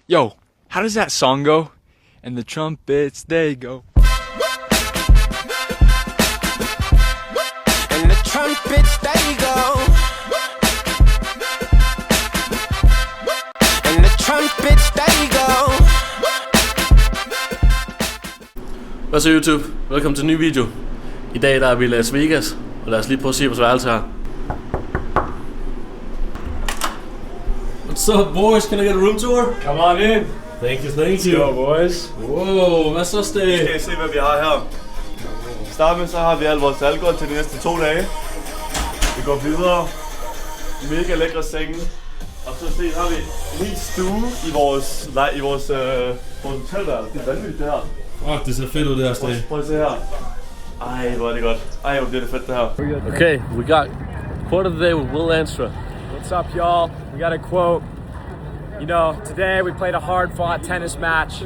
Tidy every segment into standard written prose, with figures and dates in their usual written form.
Yo, how does that song go? And the trumpets, they go. And the trumpets, they go. And the trumpets, they go. Hvad så YouTube? Velkommen til en ny video. I dag der er vi i Las Vegas, og lad os lige prøve at se vores værelse her. What's up boys? Can I get a room tour? Come on in. Thank you. Go boys. Wow, hvad så Stay? Skal I se hvad vi har her? Start med så har vi al vores alkohol til de næste 2 dage. Vi går videre. Mega lækre senge. Og så se har vi en hel stue i vores hotelværelse. Det er vanvittigt det her. Fuck, det ser fedt ud det her Stay. Prøv at se her. Ej, hvor er det godt. Ej, hvor bliver det fedt det her. Okay, we got quote of the day with Will Anstra. What's up, y'all? We got a quote. You know, today we played a hard-fought tennis match.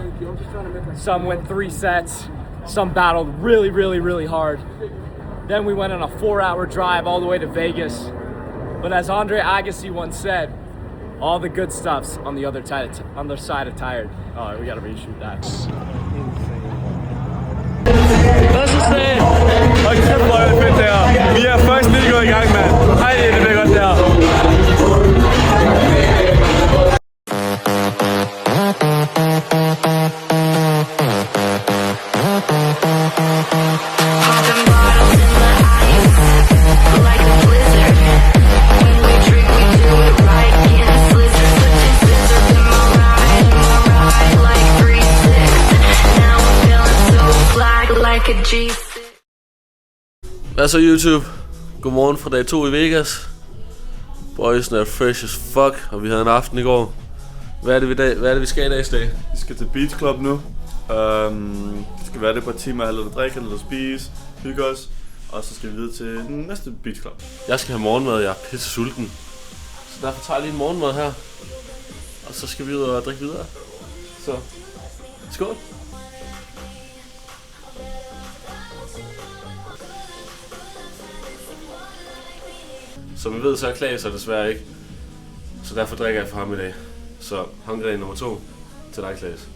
Some went 3 sets. Some battled really hard. Then we went on a 4-hour drive all the way to Vegas. But as Andre Agassi once said, all the good stuff's on the other side of tired. Oh, we gotta reshoot that. Hvad så Stay? Og kæft, hvor er det fedt det her. Vi er først lige gået i gang, mand. Ej, det bliver godt det her. Hvad så YouTube? Godmorgen fra dag 2 i Vegas. Boys er fresh as fuck, og vi havde en aften i går. Hvad er det vi skal i dag, Stay? Vi skal til Beach Club nu. Vi skal være det på et time og have lidt at drikke, lidt at spise, hygge os. Og så skal vi videre til den næste Beach Club. Jeg skal have morgenmad, jeg er pisse sulten. Så derfor tager jeg lige en morgenmad her. Og så skal vi ud og drikke videre. Så, skål! Som vi ved, så er Klaas så desværre ikke. Så derfor drikker jeg for ham i dag. Så håndgren nummer 2 til dig, Klaas.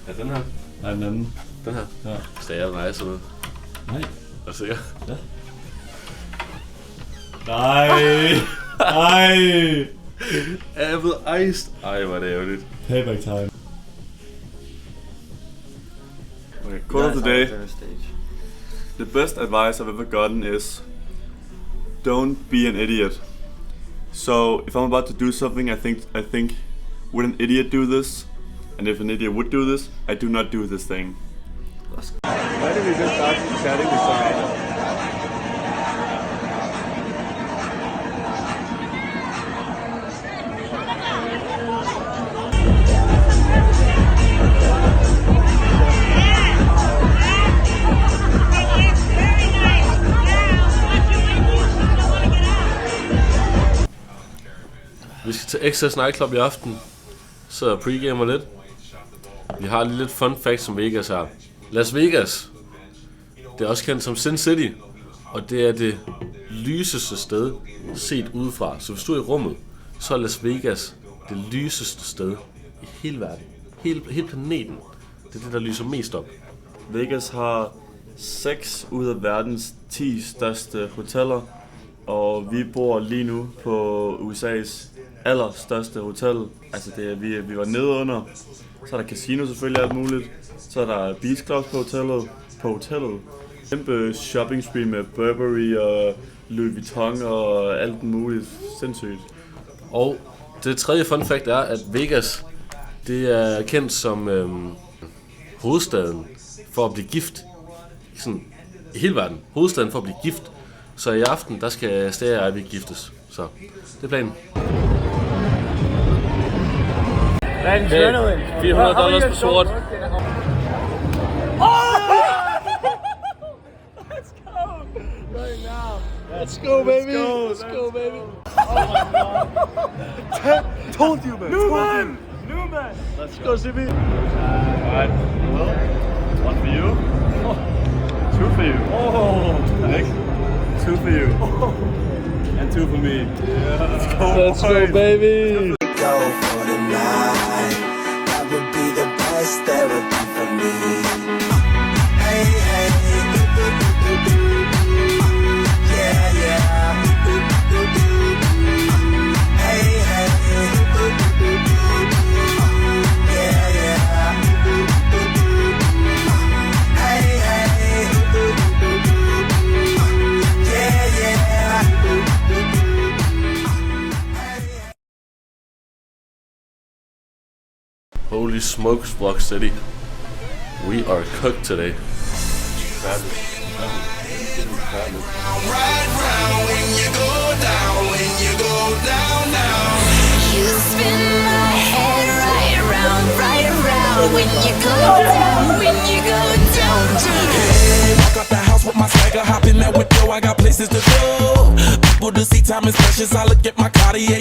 Ja, den her. Nej, den anden. Den her? Ja. Stager nej, sådan noget. Nej. Er du sikker? Ja. Nej. Nej. Apple iced. Ej, hvor er det ærgerligt. Payback time. Okay, quote of the day. The best advice I've ever gotten is don't be an idiot. So if I'm about to do something, I think would an idiot do this? And if an idiot would do this, I do not do this thing. Why did we just start chatting with someone? Vi skal til Excess Nightclub i aften, så pregamer lidt. Vi har lige lidt fun facts om Vegas her. Las Vegas, det er også kendt som Sin City, og det er det lyseste sted set udefra. Så hvis du er i rummet, så er Las Vegas det lyseste sted i hele verden. Hele planeten. Det er det, der lyser mest op. Vegas har 6 ud af verdens 10 største hoteller, og vi bor lige nu på USA's allerstørste hotel. Altså vi var nede under. Så er der casino selvfølgelig, alt muligt. Så er der beach clubs på hotellet. Kæmpe shopping spree med Burberry og Louis Vuitton og alt muligt. Sindssygt. Og det tredje fun fact er, at Vegas, det er kendt som hovedstaden for at blive gift. Sådan i hele verden. Hovedstaden for at blive gift. Så i aften, der skal Stay og jeg giftes. Så det er planen. Adrenaline. $400 på sort. Let's go, baby. Let's go, baby. Told you, man. New man. Let's go, CB. Alright. Well, 1 for you. 2 for you. Oh. Thanks. for you. And 2 for me. Let's go, baby. Go for the night. That would be the best therapy for me. Hey, hey. Yeah, yeah. Hey, hey. Yeah, yeah. Hey, hey. Yeah, yeah. Holy smokes, Block City. We are cooked today. You spin my head right around when you go down, Hey, walk out the house with my swagger, hop in that whip, yo, I got places to go. People to see, time is precious. I look at my Cartier